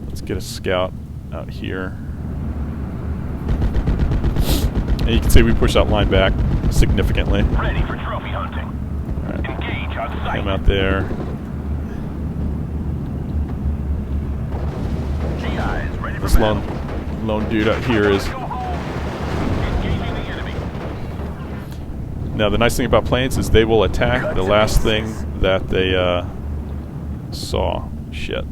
let's get a scout out here. And you can see we pushed that line back significantly. Ready for trophy hunting. Alright, Engage on sight. him out there. GIs ready for This battle. lone dude out here is... Go home. Engaging the enemy. Now the nice thing about planes is they will attack the last thing that they saw. Shit.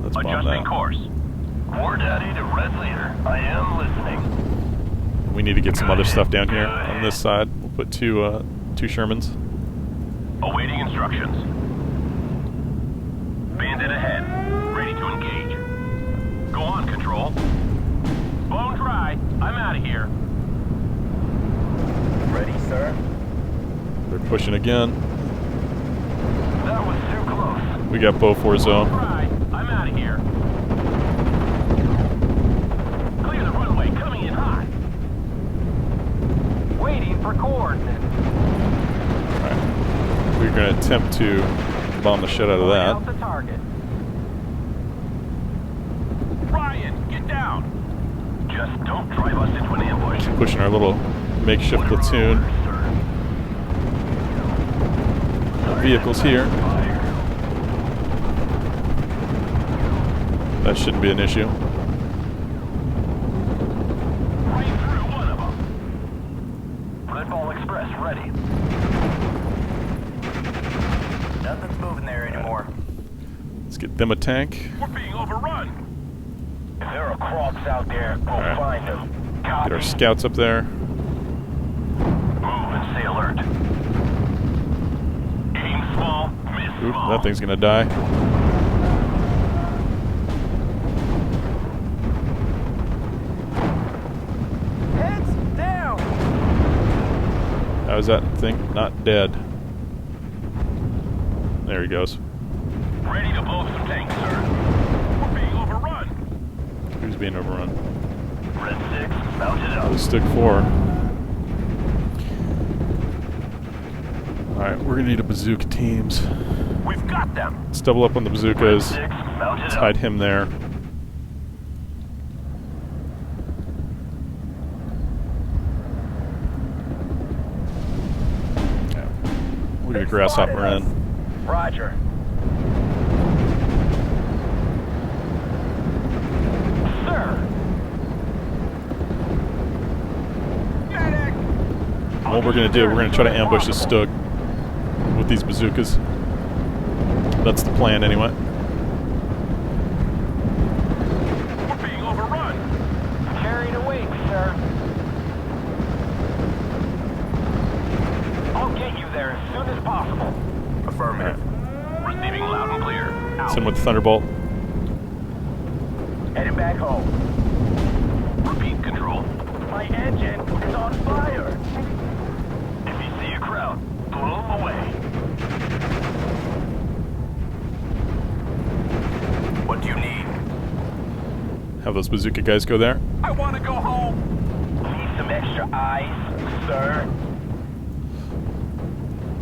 Let's bomb Adjusting that. course. War Daddy to Red Leader. I am listening. We need to get some other stuff down here on this side. We'll put two Shermans. Awaiting instructions. Bandit ahead. Ready to engage. Go on, Control. Bone dry. I'm out of here. Ready, sir. They're pushing again. That was too close. We got Beaufort zone. Dry. I'm out of here. Clear the runway. Coming in hot. Waiting for coordinates. Alright. We're going to attempt to bomb the shit out of that. Out the target. Ryan, get down. Just don't drive us into an ambush. Pushing our little makeshift platoon. Vehicles here. That shouldn't be an issue. Right through one of them. Red Ball Express ready. Nothing's moving there anymore. Let's get them a tank. We're being overrun. If there are crops out there, we'll Alright. find them. Copy. Get our scouts up there. Move and stay alert. Aim small, miss Oop, small. that thing's gonna die. Heads down. How is that thing not dead? There he goes. Ready to blow some tanks, sir. We're being overrun. Who's being overrun? Red 6, mounted up. This Stick 4. Alright, we're gonna need a bazooka teams. We've got them. Let's double up on the bazookas. 6, mounted Let's up. hide him there. Yeah. We'll get a grasshopper in. Roger. Sir. Medic. What we're gonna do, we're gonna try to ambush this Stug with these bazookas. That's the plan anyway. We're being overrun. Carried away, sir. I'll get you there as soon as possible. Affirmative. Receiving loud and clear. Out. Send with Thunderbolt. Heading back home. Repeat, Control. My engine is on fire. If you see a crowd, blow them away. What do you need? Have those bazooka guys go there. I want to go home. Need some extra eyes, sir.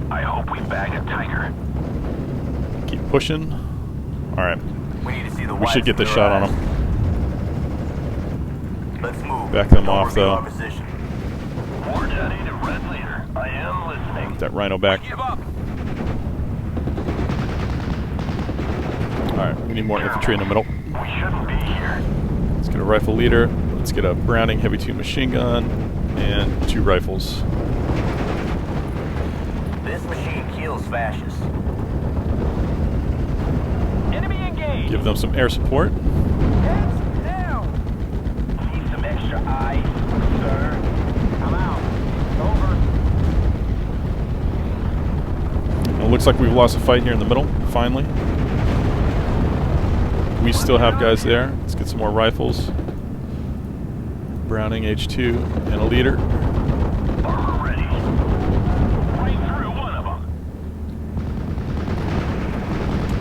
I hope we bag a tiger. Keep pushing. Alright. We need to see the We should get the shot on them. Let's move. Back them off, though. War Daddy to Red Leader. I am listening. Get that Rhino back. Give up. Alright, we need more infantry in the middle. We shouldn't be here. Let's get a rifle leader. Let's get a Browning Heavy 2 machine gun. And 2 rifles. This machine kills those fascists. Enemy engaged. Give them some air support. Heads down. Need some extra eyes, sir. I'm out. Over. It looks like we've lost a fight here in the middle, finally. We still have guys there. Let's get some more rifles. Browning H2 and a leader. Armor ready. Right through one of them.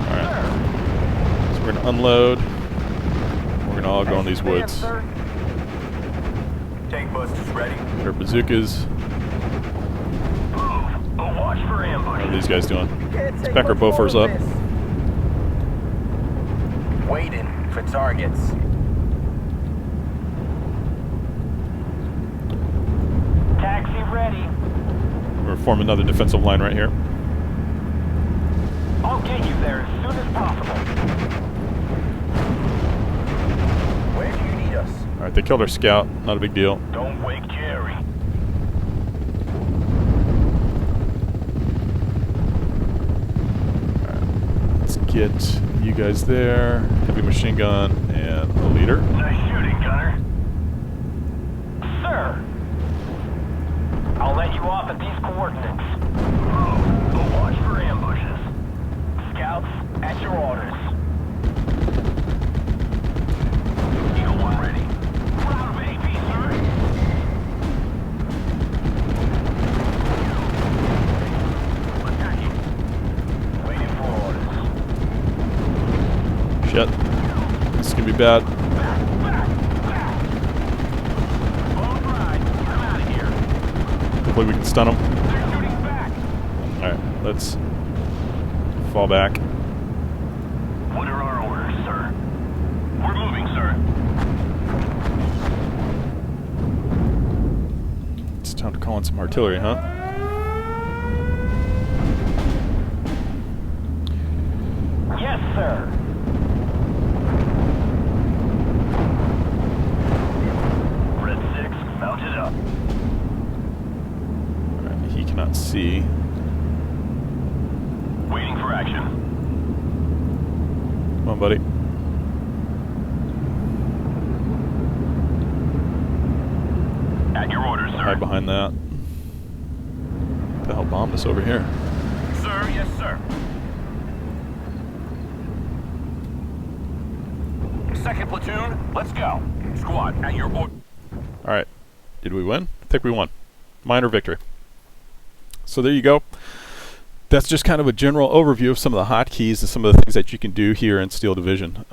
Alright. So we're going to unload. We're going to all go in these woods. Tank busters ready. Get our bazookas. Move. Watch for ambush. What are these guys doing? Let's back our Bofors up. Waiting for targets. Taxi ready. We're going to form another defensive line right here. I'll get you there as soon as possible. Where do you need us? Alright, they killed our scout. Not a big deal. Don't wake Jerry. Let's get you guys there. Heavy machine gun and a leader. Nice shooting, Gunner. Sir! I'll let you off at these coordinates. Move. Watch for ambushes. Scouts, at your orders. Eagle 1 ready. Proud of AP, sir. Attacking. Waiting for orders. Shit. This is going to be bad. All right, I'm out of here. Hopefully we can stun them. They're shooting back. Alright, let's fall back. What are our orders, sir? We're moving, sir. It's time to call in some artillery, huh? Yes, sir. Red 6, mounted up. Alright, he cannot see. Waiting for action. Come on, buddy. At your orders, sir. Hide behind that. The hell bombed us over here. Sir, yes, sir. Second platoon, let's go. Squad, at your order. Alright. Did we win? I think we won. Minor victory. So there you go. That's just kind of a general overview of some of the hotkeys and some of the things that you can do here in Steel Division.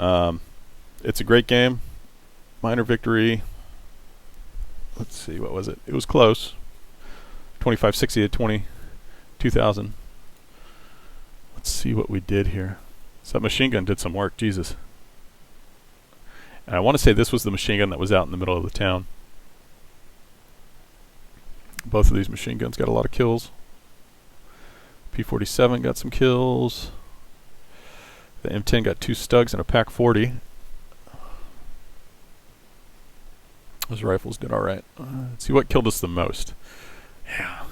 It's a great game. Minor victory. Let's see, what was it? It was close. 2560 to 22,000. Let's see what we did here. So that machine gun did some work, Jesus. And I want to say this was the machine gun that was out in the middle of the town. Both of these machine guns got a lot of kills. P-47 got some kills. The M10 got 2 Stugs and a Pack 40. Those rifles did alright. Let's see what killed us the most. Yeah.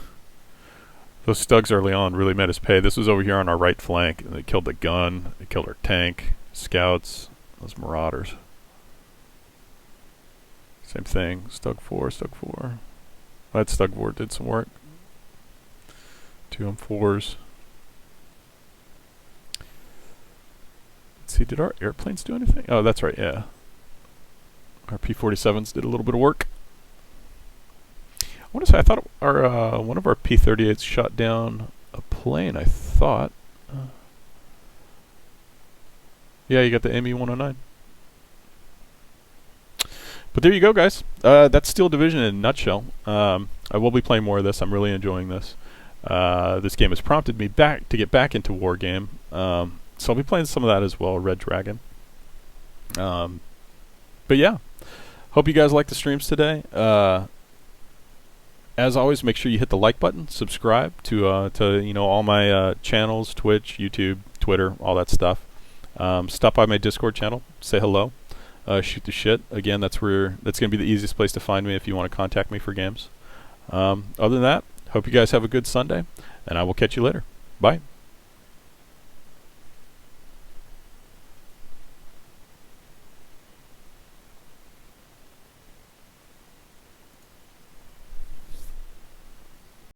Those Stugs early on really made us pay. This was over here on our right flank. And they killed the gun. They killed our tank. Scouts. Those Marauders. Same thing. Stug 4, Stug 4. That Stug 4 did some work. 2 M4s. Let's see, did our airplanes do anything? Oh, that's right, yeah. Our P-47s did a little bit of work. I want to say, I thought our one of our P-38s shot down a plane, I thought. Yeah, you got the ME-109. But there you go, guys. That's Steel Division in a nutshell. I will be playing more of this. I'm really enjoying this. This game has prompted me to get back into war game. So I'll be playing some of that as well, Red Dragon. But yeah, hope you guys like the streams today. As always, make sure you hit the like button, subscribe to you know, all my channels, Twitch, YouTube, Twitter, all that stuff. Stop by my Discord channel, say hello, shoot the shit. Again, that's gonna be the easiest place to find me if you want to contact me for games. Other than that, hope you guys have a good Sunday, and I will catch you later. Bye.